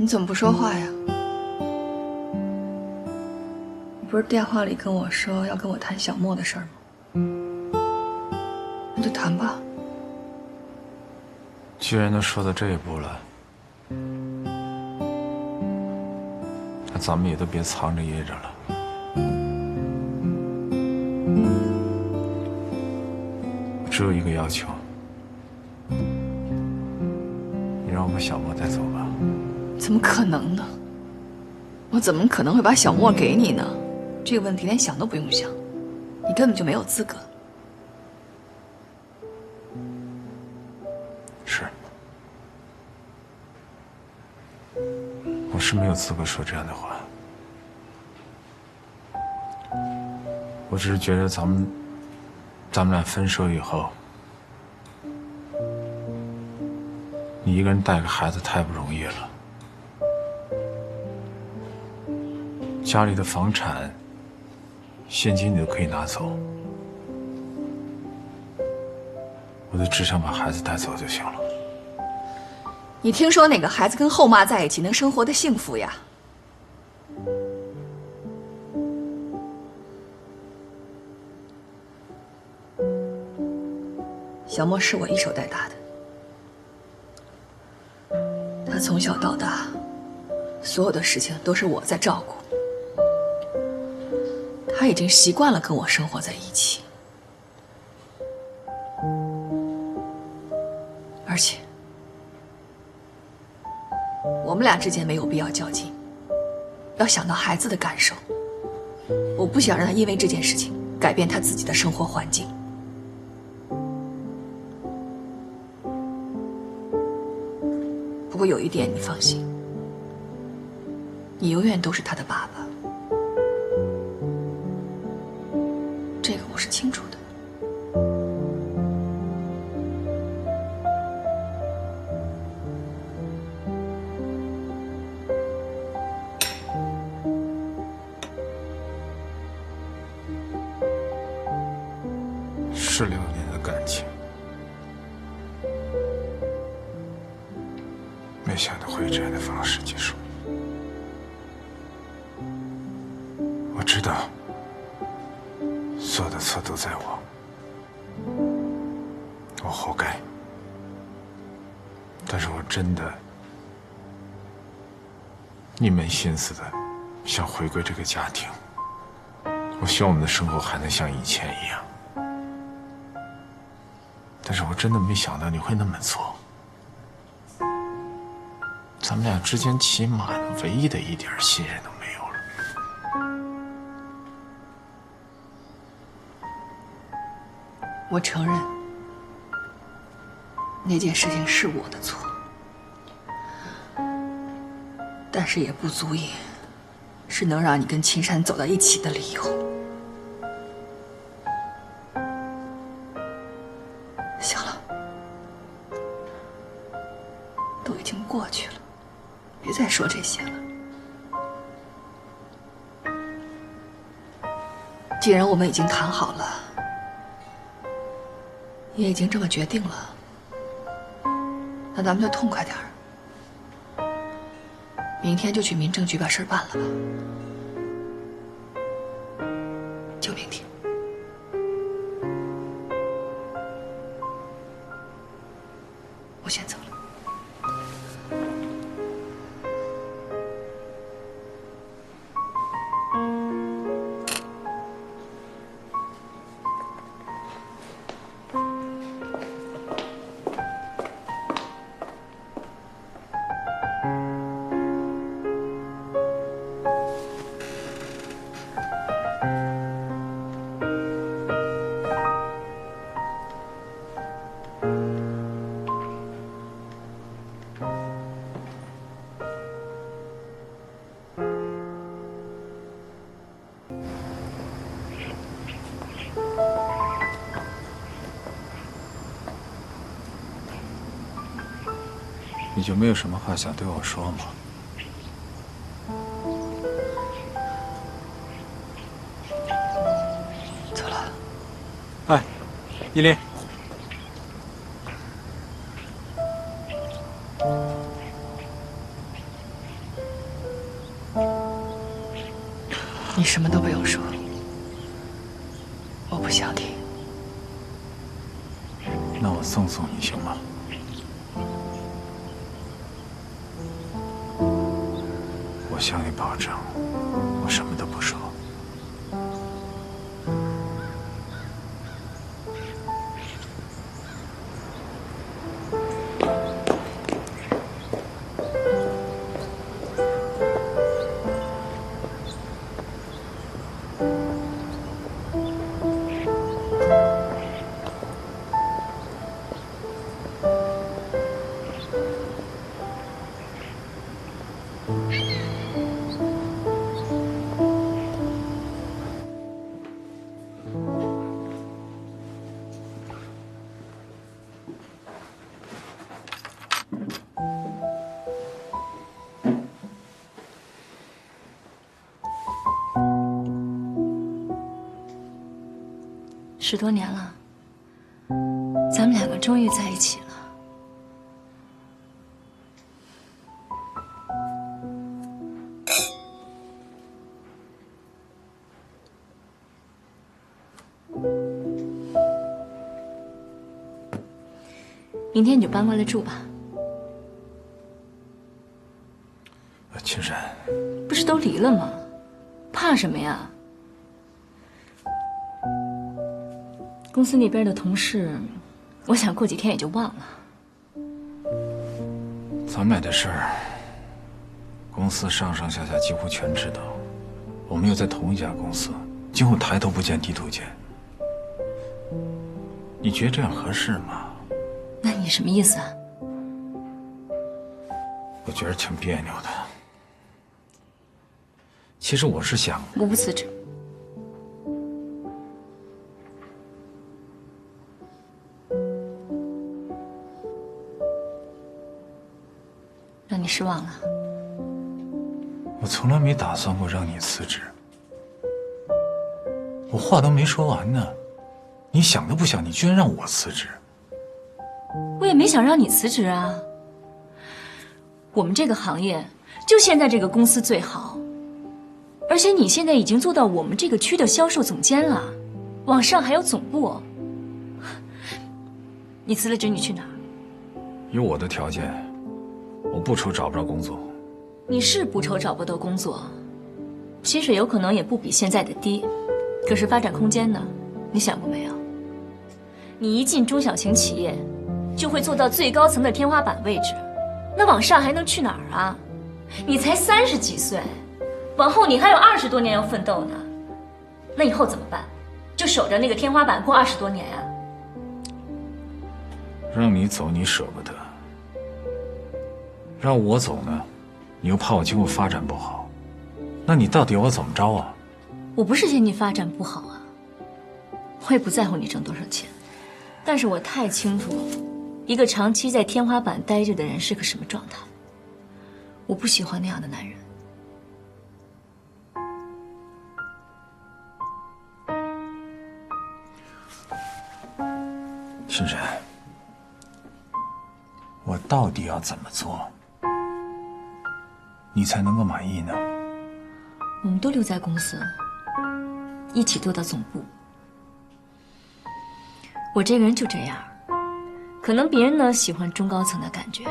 你怎么不说话呀？你不是电话里跟我说要跟我谈小莫的事儿吗？那就谈吧。既然都说到这一步了，那咱们也都别藏着掖着了。我只有一个要求，你让我把小莫带走吧。怎么可能呢？我怎么可能会把小莫给你呢？这个问题连想都不用想，你根本就没有资格。是，我是没有资格说这样的话。我只是觉得咱们俩分手以后，你一个人带个孩子太不容易了。家里的房产、现金你都可以拿走，我就只想把孩子带走就行了。你听说哪个孩子跟后妈在一起能生活的幸福呀？小莫是我一手带大的，他从小到大，所有的事情都是我在照顾。他已经习惯了跟我生活在一起，而且我们俩之间没有必要较劲，要想到孩子的感受。我不想让他因为这件事情改变他自己的生活环境。不过有一点你放心，你永远都是他的爸爸。这个我是清楚的。是6年的感情，没想到会以这样的方式结束。我知道所有的错都在我，我活该。但是我真的一门心思的想回归这个家庭，我希望我们的生活还能像以前一样。但是我真的没想到你会那么做，咱们俩之间起码唯一的一点信任都没有了。我承认，那件事情是我的错，但是也不足以是能让你跟秦山走到一起的理由。行了，都已经过去了，别再说这些了。既然我们已经谈好了，也已经这么决定了，那咱们就痛快点儿，明天就去民政局把事儿办了吧。就明天。我先走了。你就没有什么话想对我说吗？走了。哎，依林。你什么都不用说，我不想听。那我送送你行吗？我向你保证，我什么都不说。10多年了，咱们两个终于在一起了。明天你就搬过来住吧。青山，不是都离了吗？怕什么呀？公司那边的同事，我想过几天也就忘了。咱们俩的事儿，公司上上下下几乎全知道。我们又在同一家公司，今后抬头不见低头见。你觉得这样合适吗？那你什么意思啊？我觉得挺别扭的。其实我是想，我不辞职。让你失望了。我从来没打算过让你辞职。我话都没说完呢，你想都不想，你居然让我辞职。我也没想让你辞职啊。我们这个行业就现在这个公司最好，而且你现在已经做到我们这个区的销售总监了，往上还有总部。你辞了职，你去哪儿？有我的条件，我不愁找不着工作。你是不愁找不到工作，薪水有可能也不比现在的低，可是发展空间呢？你想过没有？你一进中小型企业，就会做到最高层的天花板位置，那往上还能去哪儿啊？你才30几岁，往后你还有20多年要奋斗呢，那以后怎么办？就守着那个天花板过20多年呀？让你走你舍不得，让我走呢，你又怕我今后发展不好，那你到底要我怎么着啊？我不是嫌你发展不好啊，我也不在乎你挣多少钱，但是我太清楚一个长期在天花板待着的人是个什么状态。我不喜欢那样的男人。深深，我到底要怎么做，你才能够满意呢？我们都留在公司，一起做到总部。我这个人就这样，可能别人呢喜欢中高层的感觉，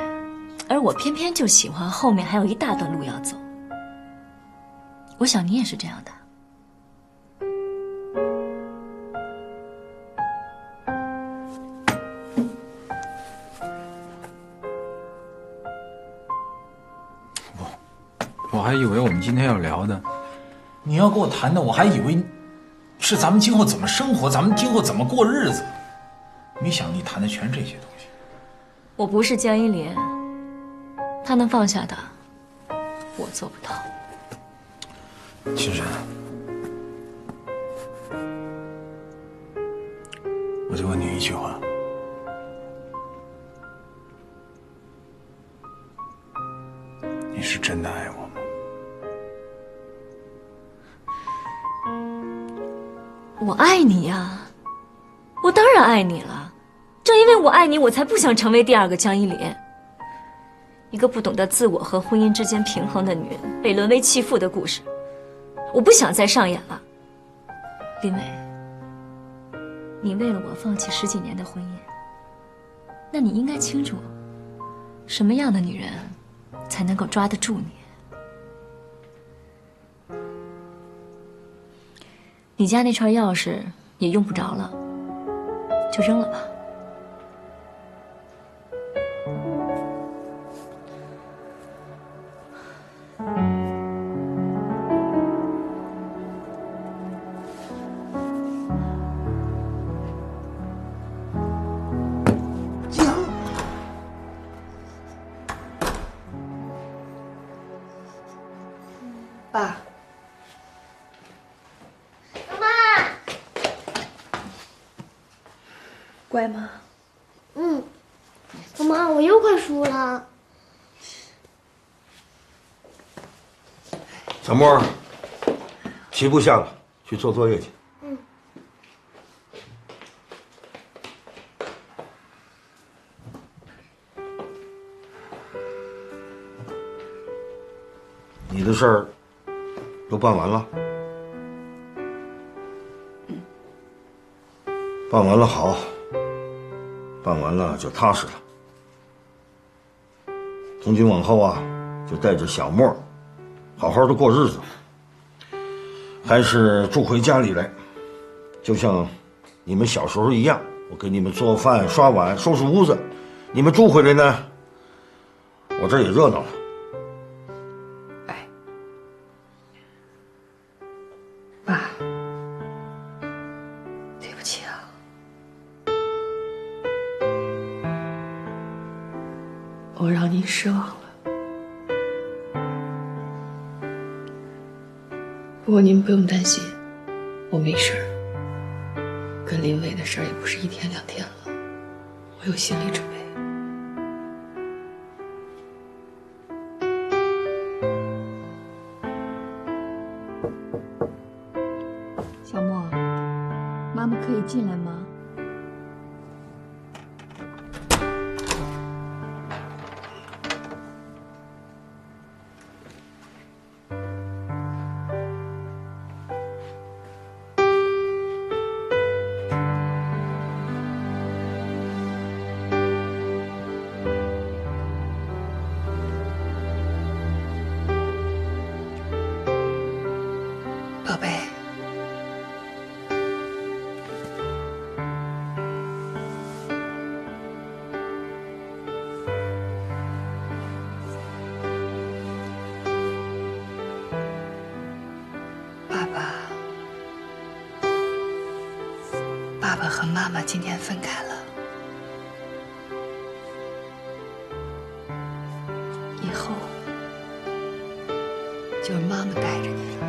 而我偏偏就喜欢后面还有一大段路要走。我想你也是这样的。我还以为我们今天要聊的，你要跟我谈的，我还以为是咱们今后怎么生活，咱们今后怎么过日子，没想你谈的全是这些东西。我不是江一林，他能放下的，我做不到。青山，我就问你一句话，是真的爱我吗？我爱你呀，我当然爱你了。正因为我爱你，我才不想成为第二个江一林。一个不懂得自我和婚姻之间平衡的女人，被沦为弃妇的故事，我不想再上演了。林伟，你为了我放弃10几年的婚姻，那你应该清楚，什么样的女人才能够抓得住你。你家那串钥匙也用不着了，就扔了吧。爸，妈，乖吗？妈，我又快输了。小莫，题不下了，去做作业去。你的事儿都办完了？办完了好，办完了就踏实了。从今往后啊，就带着小莫，好好的过日子。还是住回家里来，就像你们小时候一样，我给你们做饭、刷碗、收拾屋子。你们住回来呢，我这儿也热闹了。爸，对不起啊。我让您失望了。不过您不用担心，我没事儿。跟林伟的事儿也不是1天2天了，我有心理准备。小莫，妈妈可以进来吗？宝贝，爸爸和妈妈今天分开了，以后就是妈妈带着你了，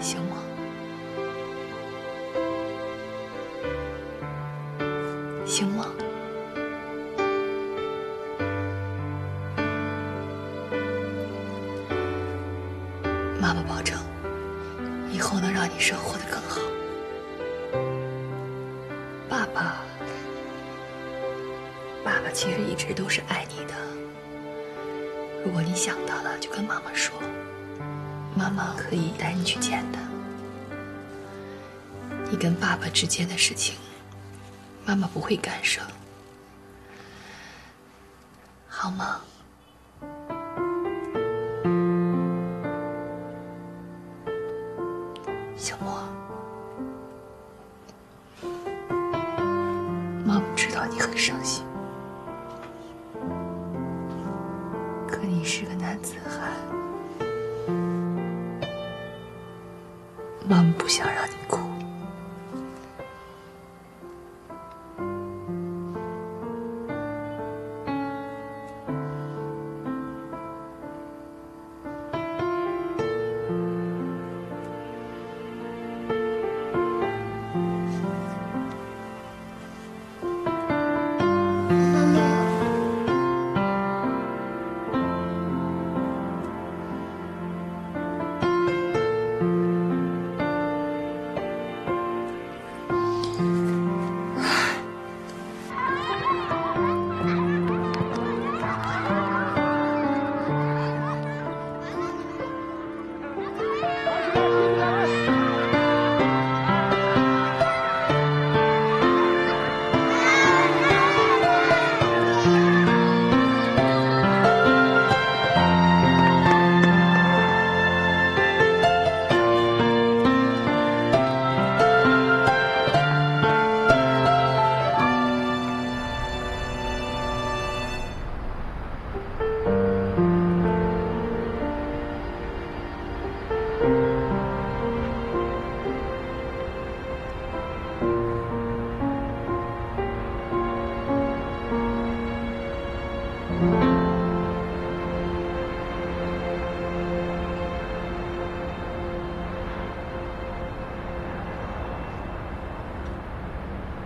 行吗？行吗？妈妈保证，以后能让你生活得更好。爸爸其实一直都是爱你的。如果你想到了，就跟妈妈说，妈妈可以带你去见他。你跟爸爸之间的事情，妈妈不会干涉，好吗？小莫，妈妈知道你很伤心，可你是个男子汉，妈妈不想让你